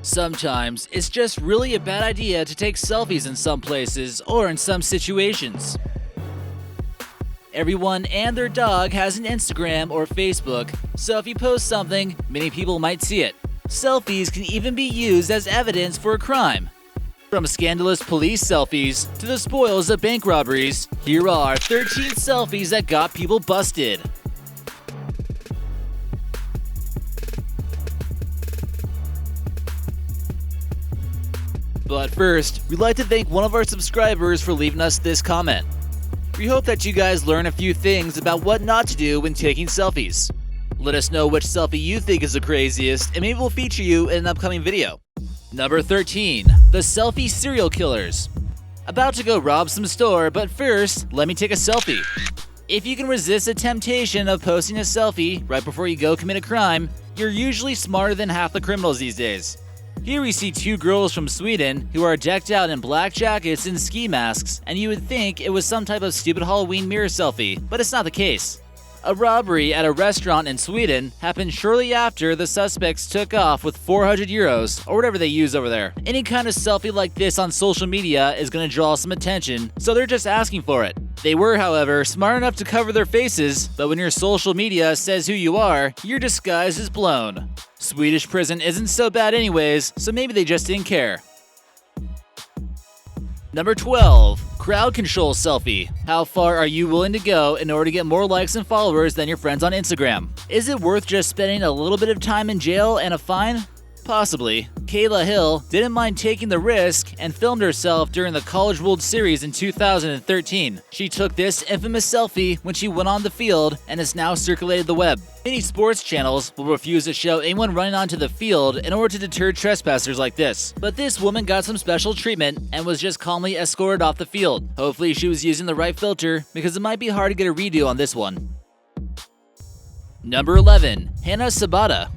Sometimes it's just really a bad idea to take selfies in some places or in some situations. Everyone and their dog has an Instagram or Facebook, so if you post something, many people might see it. Selfies can even be used as evidence for a crime. From scandalous police selfies to the spoils of bank robberies, here are 13 selfies that got people busted. But first, we'd like to thank one of our subscribers for leaving us this comment. We hope that you guys learn a few things about what not to do when taking selfies. Let us know which selfie you think is the craziest, and maybe we'll feature you in an upcoming video. Number 13. The Selfie Serial Killers. About to go rob some store, but first, let me take a selfie. If you can resist the temptation of posting a selfie right before you go commit a crime, you're usually smarter than half the criminals these days. Here we see two girls from Sweden who are decked out in black jackets and ski masks, and you would think it was some type of stupid Halloween mirror selfie, but it's not the case. A robbery at a restaurant in Sweden happened shortly after the suspects took off with 400 euros, or whatever they use over there. Any kind of selfie like this on social media is going to draw some attention, so they're just asking for it. They were, however, smart enough to cover their faces, but when your social media says who you are, your disguise is blown. Swedish prison isn't so bad anyways, so maybe they just didn't care. Number 12. Crowd control selfie. How far are you willing to go in order to get more likes and followers than your friends on Instagram? Is it worth just spending a little bit of time in jail and a fine? Possibly. Kayla Hill didn't mind taking the risk and filmed herself during the College World Series in 2013. She took this infamous selfie when she went on the field and has now circulated the web. Many sports channels will refuse to show anyone running onto the field in order to deter trespassers like this. But this woman got some special treatment and was just calmly escorted off the field. Hopefully she was using the right filter, because it might be hard to get a redo on this one. Number 11. Hana Sobota.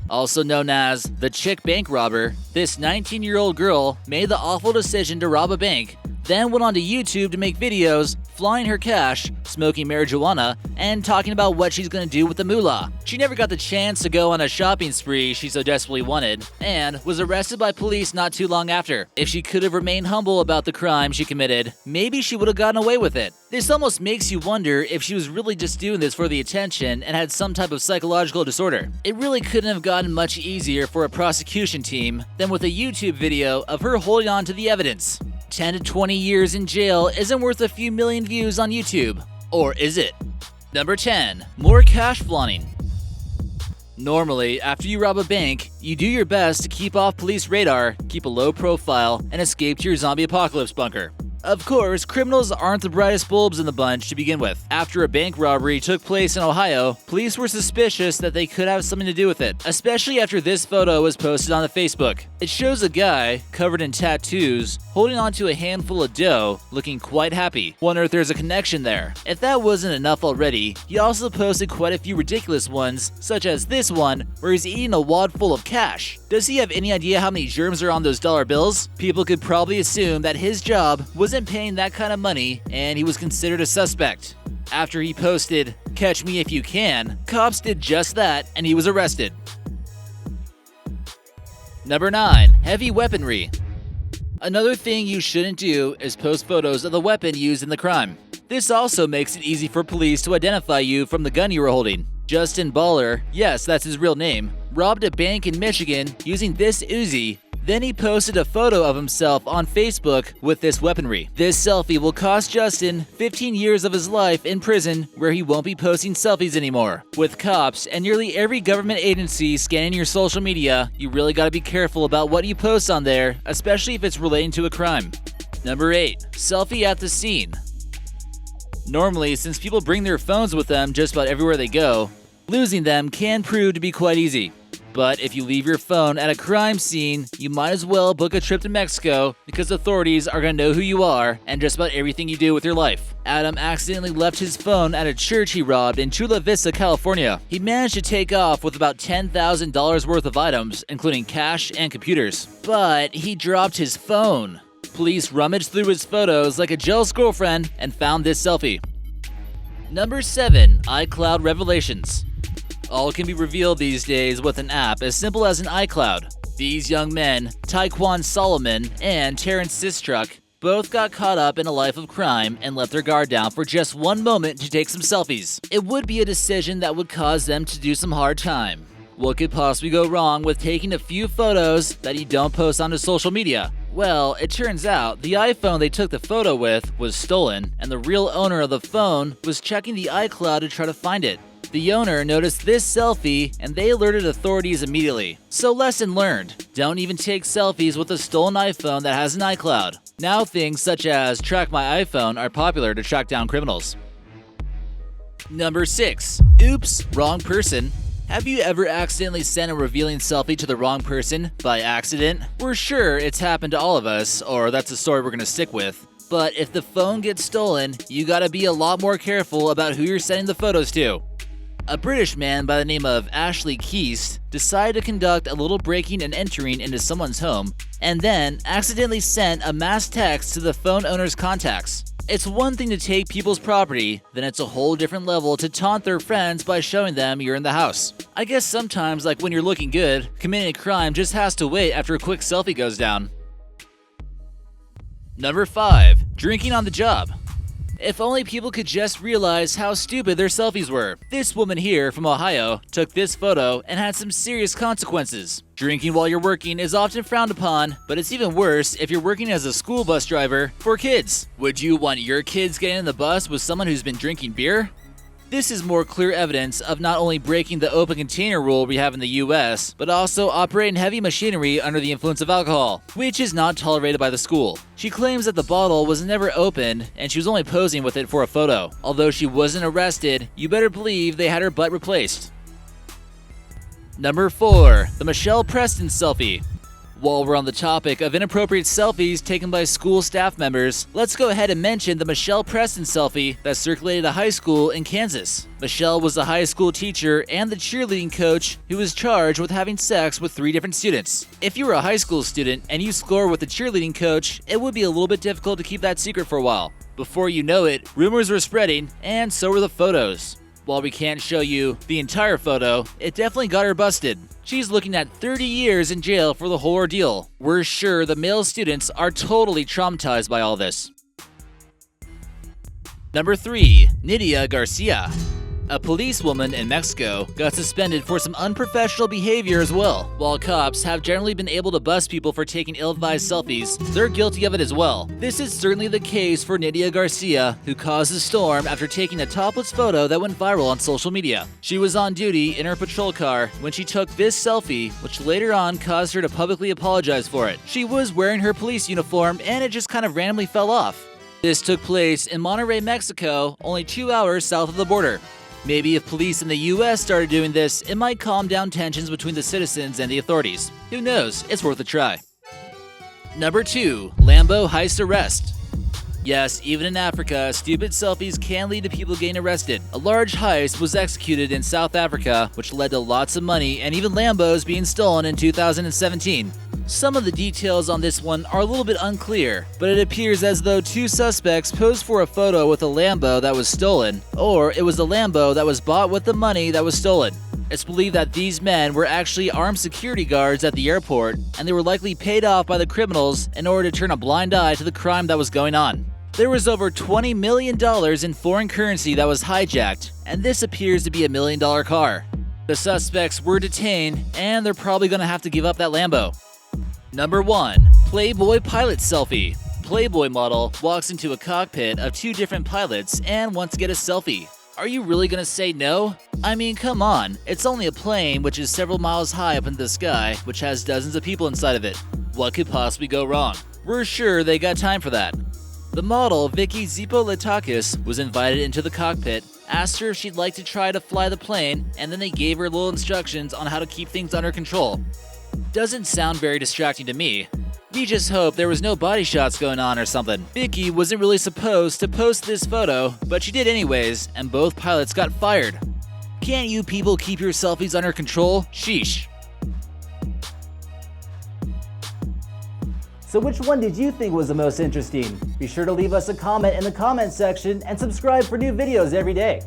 Also known as the chick bank robber, this 19-year-old girl made the awful decision to rob a bank, then went onto YouTube to make videos flying her cash, smoking marijuana, and talking about what she's gonna do with the moolah. She never got the chance to go on a shopping spree she so desperately wanted, and was arrested by police not too long after. If she could have remained humble about the crime she committed, maybe she would have gotten away with it. This almost makes you wonder if she was really just doing this for the attention and had some type of psychological disorder. It really couldn't have gotten much easier for a prosecution team than with a YouTube video of her holding on to the evidence. 10 to 20 years in jail isn't worth a few million views on YouTube. Or is it? Number 10. More cash flaunting. Normally, after you rob a bank, you do your best to keep off police radar, keep a low profile, and escape to your zombie apocalypse bunker. Of course, criminals aren't the brightest bulbs in the bunch to begin with. After a bank robbery took place in Ohio, police were suspicious that they could have something to do with it, especially after this photo was posted on the Facebook. It shows a guy, covered in tattoos, holding onto a handful of dough, looking quite happy. Wonder if there's a connection there. If that wasn't enough already, he also posted quite a few ridiculous ones, such as this one, where he's eating a wad full of cash. Does he have any idea how many germs are on those dollar bills? People could probably assume that his job wasn't paying that kind of money, and he was considered a suspect. After he posted, "Catch me if you can," cops did just that, and he was arrested. Number 9. Heavy weaponry. Another thing you shouldn't do is post photos of the weapon used in the crime. This also makes it easy for police to identify you from the gun you were holding. Justin Baller, yes, that's his real name, robbed a bank in Michigan using this Uzi. Then he posted a photo of himself on Facebook with this weaponry. This selfie will cost Justin 15 years of his life in prison, where he won't be posting selfies anymore. With cops and nearly every government agency scanning your social media, you really gotta be careful about what you post on there, especially if it's relating to a crime. Number 8. Selfie at the scene. Normally, since people bring their phones with them just about everywhere they go, losing them can prove to be quite easy. But if you leave your phone at a crime scene, you might as well book a trip to Mexico, because authorities are going to know who you are and just about everything you do with your life. Adam accidentally left his phone at a church he robbed in Chula Vista, California. He managed to take off with about $10,000 worth of items, including cash and computers. But he dropped his phone. Police rummaged through his photos like a jealous girlfriend and found this selfie. Number 7. iCloud Revelations. All can be revealed these days with an app as simple as an iCloud. These young men, Taekwon Solomon and Terrence Sistruck, both got caught up in a life of crime and let their guard down for just one moment to take some selfies. It would be a decision that would cause them to do some hard time. What could possibly go wrong with taking a few photos that you don't post onto social media? Well, it turns out the iPhone they took the photo with was stolen, and the real owner of the phone was checking the iCloud to try to find it. The owner noticed this selfie and they alerted authorities immediately. So lesson learned, don't even take selfies with a stolen iPhone that has an iCloud. Now things such as Track My iPhone are popular to track down criminals. Number 6. Oops, wrong person. Have you ever accidentally sent a revealing selfie to the wrong person by accident? We're sure it's happened to all of us, or that's a story we're gonna stick with. But if the phone gets stolen, you gotta be a lot more careful about who you're sending the photos to. A British man by the name of Ashley Keast decided to conduct a little breaking and entering into someone's home, and then accidentally sent a mass text to the phone owner's contacts. It's one thing to take people's property, then it's a whole different level to taunt their friends by showing them you're in the house. I guess sometimes, like when you're looking good, committing a crime just has to wait after a quick selfie goes down. Number 5. Drinking on the job. If only people could just realize how stupid their selfies were. This woman here from Ohio took this photo and had some serious consequences. Drinking while you're working is often frowned upon, but it's even worse if you're working as a school bus driver for kids. Would you want your kids getting in the bus with someone who's been drinking beer? This is more clear evidence of not only breaking the open container rule we have in the US, but also operating heavy machinery under the influence of alcohol, which is not tolerated by the school. She claims that the bottle was never opened and she was only posing with it for a photo. Although she wasn't arrested, you better believe they had her butt replaced. Number 4. The Michelle Preston selfie. While we're on the topic of inappropriate selfies taken by school staff members, let's go ahead and mention the Michelle Preston selfie that circulated a high school in Kansas. Michelle was a high school teacher and the cheerleading coach who was charged with having sex with 3 different students. If you were a high school student and you score with the cheerleading coach, it would be a little bit difficult to keep that secret for a while. Before you know it, rumors were spreading, and so were the photos. While we can't show you the entire photo, it definitely got her busted. She's looking at 30 years in jail for the whole ordeal. We're sure the male students are totally traumatized by all this. Number 3. Nydia Garcia. A policewoman in Mexico got suspended for some unprofessional behavior as well. While cops have generally been able to bust people for taking ill-advised selfies, they're guilty of it as well. This is certainly the case for Nydia Garcia, who caused a storm after taking a topless photo that went viral on social media. She was on duty in her patrol car when she took this selfie, which later on caused her to publicly apologize for it. She was wearing her police uniform and it just kind of randomly fell off. This took place in Monterrey, Mexico, only 2 hours south of the border. Maybe if police in the US started doing this, it might calm down tensions between the citizens and the authorities. Who knows? It's worth a try. Number 2. Lambo Heist arrest. Yes, even in Africa, stupid selfies can lead to people getting arrested. A large heist was executed in South Africa, which led to lots of money and even Lambos being stolen in 2017. Some of the details on this one are a little bit unclear, but it appears as though 2 suspects posed for a photo with a Lambo that was stolen, or it was a Lambo that was bought with the money that was stolen. It's believed that these men were actually armed security guards at the airport, and they were likely paid off by the criminals in order to turn a blind eye to the crime that was going on. There was over $20 million in foreign currency that was hijacked, and this appears to be a $1 million car. The suspects were detained, and they're probably going to have to give up that Lambo. Number 1. Playboy pilot selfie. Playboy model walks into a cockpit of 2 different pilots and wants to get a selfie. Are you really gonna say no? I mean, come on. It's only a plane which is several miles high up in the sky, which has dozens of people inside of it. What could possibly go wrong? We're sure they got time for that. The model, Vicky Zipolitakis, was invited into the cockpit, asked her if she'd like to try to fly the plane, and then they gave her little instructions on how to keep things under control. Doesn't sound very distracting to me. We just hope there was no body shots going on or something. Vicky wasn't really supposed to post this photo, but she did anyways, and both pilots got fired. Can't you people keep your selfies under control? Sheesh. So which one did you think was the most interesting? Be sure to leave us a comment in the comment section and subscribe for new videos every day.